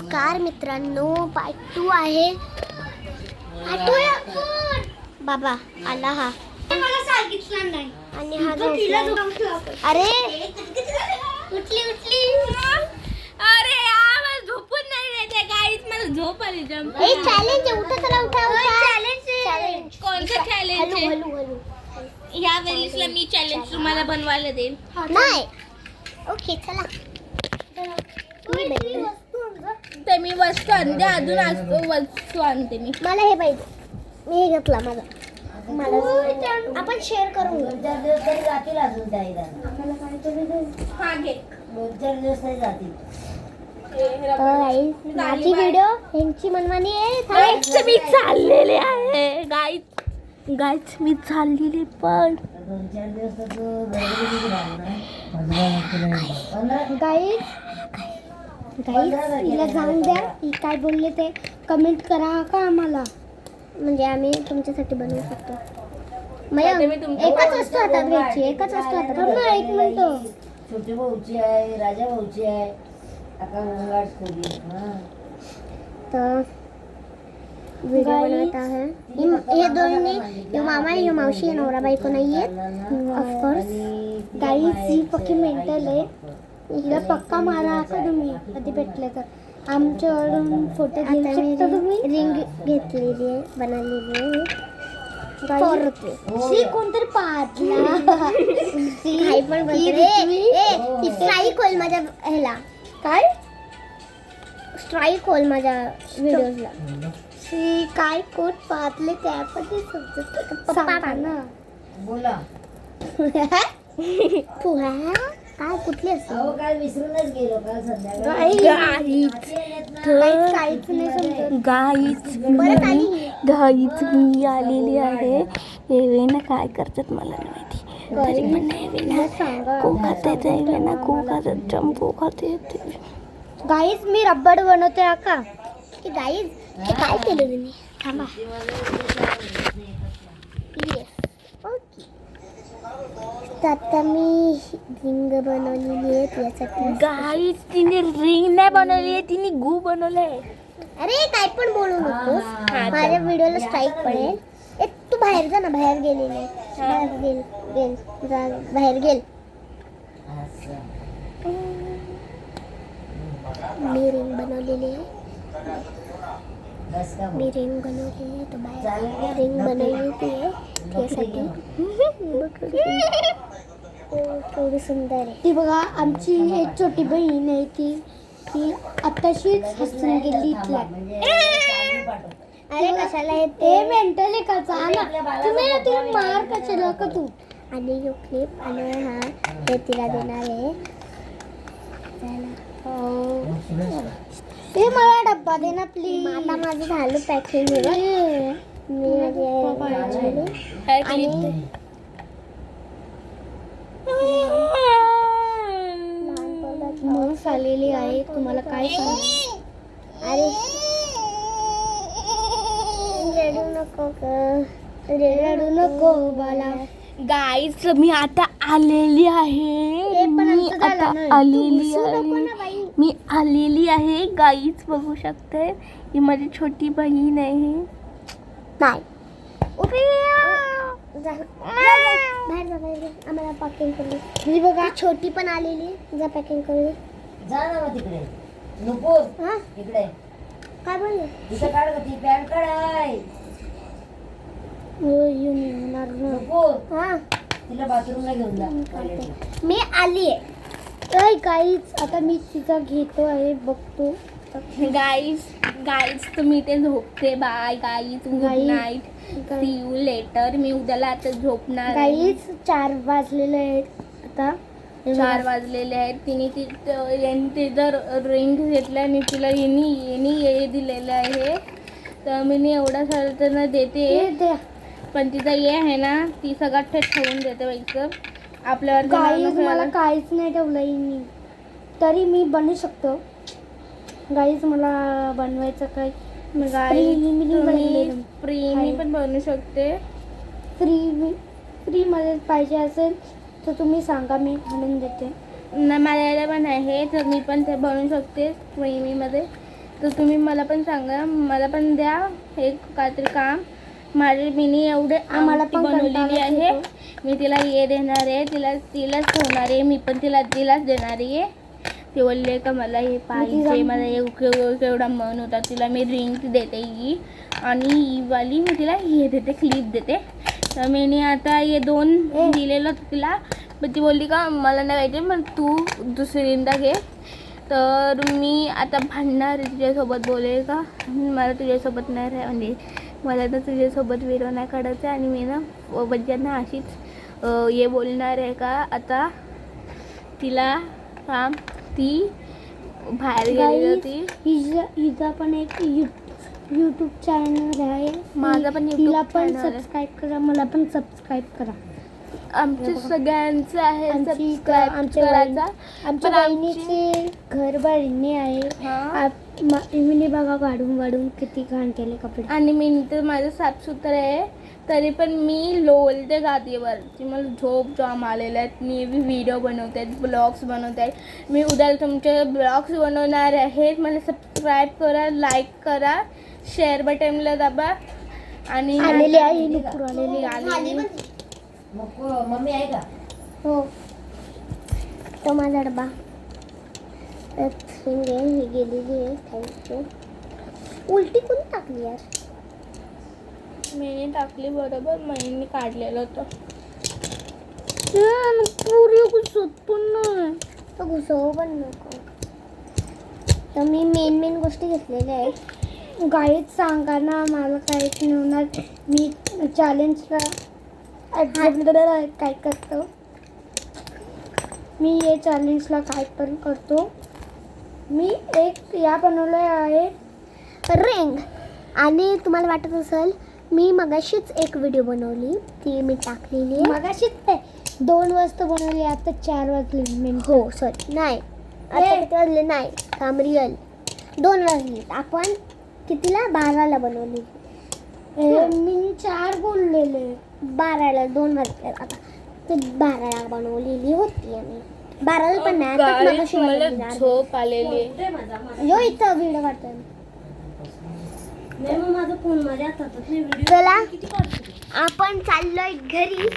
नमस्कार मित्रांनो, पार्ट 2 आहे. बाबा आला हा, मला सांगितलं नाही. आणि हा अरे उठली अरे मला झोपून नाही देते गाईस. मला झोप आली जम. ए चॅलेंज आहे, उठा चला उठा. चॅलेंज कोणतं चॅलेंज आहे? हलू या वेळेसला मी चॅलेंज तुम्हाला बनवायला देईन. नाही. ओके चला. ते मी वस्तू आणते, अजून वस्तू आणते मी. मला हे पाहिजे, मी हे घेतला. मला आपण शेअर करू. 2-4 दिवस तरी जातील अजून त्या हा घे. 2-4 दिवस तरी जातील. माझी व्हिडिओ ह्यांची मनमानी आहे. गाईस मी चाललेले आहे. गाईस मी चाललेली पण 2-4 दिवस तर तू गडबडीत राहणार. गाईस हिला जाऊन द्या. ही काय बोलले ते कमेंट करा का आम्हाला, म्हणजे आम्ही तुमच्यासाठी बनवू शकतो. आता मी तुमच्या एकच वस्तू हातात घ्यायची, एकच वस्तू हातात. थांब ना, एक मिनिट. छोटी भाऊची आहे, राजा भाऊची आहे, आता उंगाट खोली. तर व्हिडिओ बनवत आहे. हे दोन्ही, हे मामा हे मावशी, नवरा बायको नाहीये ऑफकोर्स. गाईस ही पक्की मेंटल आहे. हिला पक्का मारा का तुम्ही कधी भेटले तर. आमच्याकडून फोटो घेऊ शकता तुम्ही. रिंग घेतलेली आहे, बनवलेली आहे. कोणतरी पाहतला पण स्ट्राईक होईल माझ्या ह्याला. काय स्ट्राईक होईल माझ्या व्हिडिओला. काय कोण पाहतले त्या पण ते पप्पा ना बोला. काय कुठली असते. काल विसरूनच गेलो. काल संध्याकाळी काहीच नाही समजत. गाईच मी आलेली आहे. एवेना काय करतात मला नाही माहिती. तरी पण एवेना को खाते, एवेना को खाते, चंपू खाते. गाईज मी रब्बड बनवते आका. गाईज हे काय केलं तुम्ही? थांबा. तर आता मी रिंग बनवलेली आहे त्यासाठी. गाईच तिने रिंग नाही बनवली, तिने गू बनवलंय. अरे काय पण बोलू नकोस, माझ्या व्हिडिओला स्ट्राईक पडेल. ए तू बाहेर जा ना, बाहेर गेलेली. बाहेर गेल. मी रिंग बनवलेली आहे. मी रिंग बनवलेली आहे. तो बाहेर रिंग बनवली आहे त्यासाठी. केवढी सुंदर आहे ती बघा. आमची एक छोटी बहीण आहे, ती आताशीच हसून गेली इथल्या. अरे कशाला येते मेंटली का ना तुम्ही मार कशाला का तू. आणि यो क्लिप आणि हा हे तिला देणार आहे. ते मला डब्बा दे ना प्लीज. आता माझं झालं पॅकिंग. मी आणि माणूस आलेली आहे. तुम्हाला काय सांगू. अरे रडू नको बाला. गाईच मी आता आलेली आहे. मी आलेली आहे. गाईच बघू शकते. ही माझी छोटी बहीण आहे. नाही बाहेर जा, बाहेर जा. आम्हाला पॅकिंग करू. ही बघा छोटी पण आलेली. जा पॅकिंग करू. जा ना मग तिकडे. नुपूर हा इकडे काय बोलले. तिथं काढ ग, ती पॅन्ट काढाय. नुपूर हा तिला बाथरूमला घेऊन जा. मी आली आहे. काहीच आता मी तिचा घेतो आहे, बघतो. गाईज तुम्ही ते झोपते. Bye guys, good night, see you later. मी उद्याला आता झोपणार. गाईज 4 वाजलेले आहेत आता. 4 वाजलेले आहेत. तिने जर रिंग घेतला आणि तिला ये दिलेलं आहे, तर मी एवढा सारं त्यांना देते. पण तिचा ये आहे ना, ती सगळं ठेवून देते व्हायचं आपल्यावर. गाईज मला काहीच नाही ठेवलं मी, तरी मी बनवू शकतो. गाईज मला बनवायचं काय. मी पण बनवू शकते. फ्री मध्ये पाहिजे असेल तर तुम्ही सांगा, मी आणून देते. ना माझ्याकडे पण आहे, तर मी पण ते बनवू शकते फ्रीमध्ये. तर तुम्ही मला पण सांगा, मला पण द्या एक काहीतरी काम. मीनी एवढे आम्हाला आमटी पण बनवलेली कंटाळा आहे. येतो. मी तिला हे देणार आहे, तिलाच ठेवणार आहे. मी पण तिलाच देणार आहे. ती बोलले का मला हे पाहिजे, मला हे केवढा मन होता. तिला मी रिंग देते ही, आणि ही वाली मी तिला हे देते, क्लिप देते. तर मी आता हे 2 दिलेलं तिला, पण ती बोलली का मला नाही पाहिजे, मग तू दुसरींदा घे. तर मी आता भांडणार तुझ्यासोबत, बोलेल का मला तुझ्यासोबत नाही म्हणजे मला तर तुझ्यासोबत व्हिडिओ नाही काढायचा. आणि मी ना बच्चांना अशीच हे बोलणार आहे का आता तिला काम, ती बाहेर गेली होती. हिचा पण एक यूट्यूब चॅनल आहे. माझा पण तिला YouTube पण channel आहे. सबस्क्राईब करा, मला पण सबस्क्राईब करा. आमच्या सगळ्यांचं आहे आमच्या सबस्क्राईब करायचा. आमच्या पण बहिणीचे घर बांधणे आहे. हां. मी बघा वाढून किती घाण केले कपडे. आणि मी तर माझं साफसुथरं आहे, तरी पण मी लोळते गादीवरती. मला झोप जाम आलेल्या आहेत. मी व्हिडिओ बनवते आहेत, ब्लॉग्स बनवते आहेत. मी उद्या तुमचे ब्लॉग्स बनवणार आहेत. मला सबस्क्राईब करा, लाईक करा, शेअर बटनला दाबा. आणि आलेली आहे नुपूर आलेली. मम्मी आहे का? हो, तो माझा डबा. हे गेलेली आहे. थँक्यू. उलटी कोणी टाकली यार? मी टाकली बरोबर, महिने काढलेलं होतं. पुरी घुसत पण नाही, तर घुसव पण नको. तर मी मेन गोष्टी घेतलेल्या आहेत. गाईच सांगा ना, मला काहीच नाही होणार. मी चॅलेंजला काय करतो, मी हे चॅलेंजला काय पण करतो. मी एक या बनवलं आहे रिंग. आणि तुम्हाला वाटत असेल मी मगाशीच एक व्हिडिओ बनवली, ती मी टाकलेली आहे. मगाशीच 2 वाजता बनवली, आता 4 वाजले. हो सॉरी, नाही आता किती वाजले, नाही काम रिअल 2 वाजले. आपण कितीला? 12ला बनवली. मी 4 बोललेले, 12ला 2 वाजले. आता ते 12ला बनवलेली होती आम्ही. 12ला पण नाही, आताच मगाशी मला बनवली. झोप आलेली आहे. यो इथं व्हिडिओ काढतोय. नाही मग माझा फोन माझ्या हातात. चला आपण चाललोय घरी.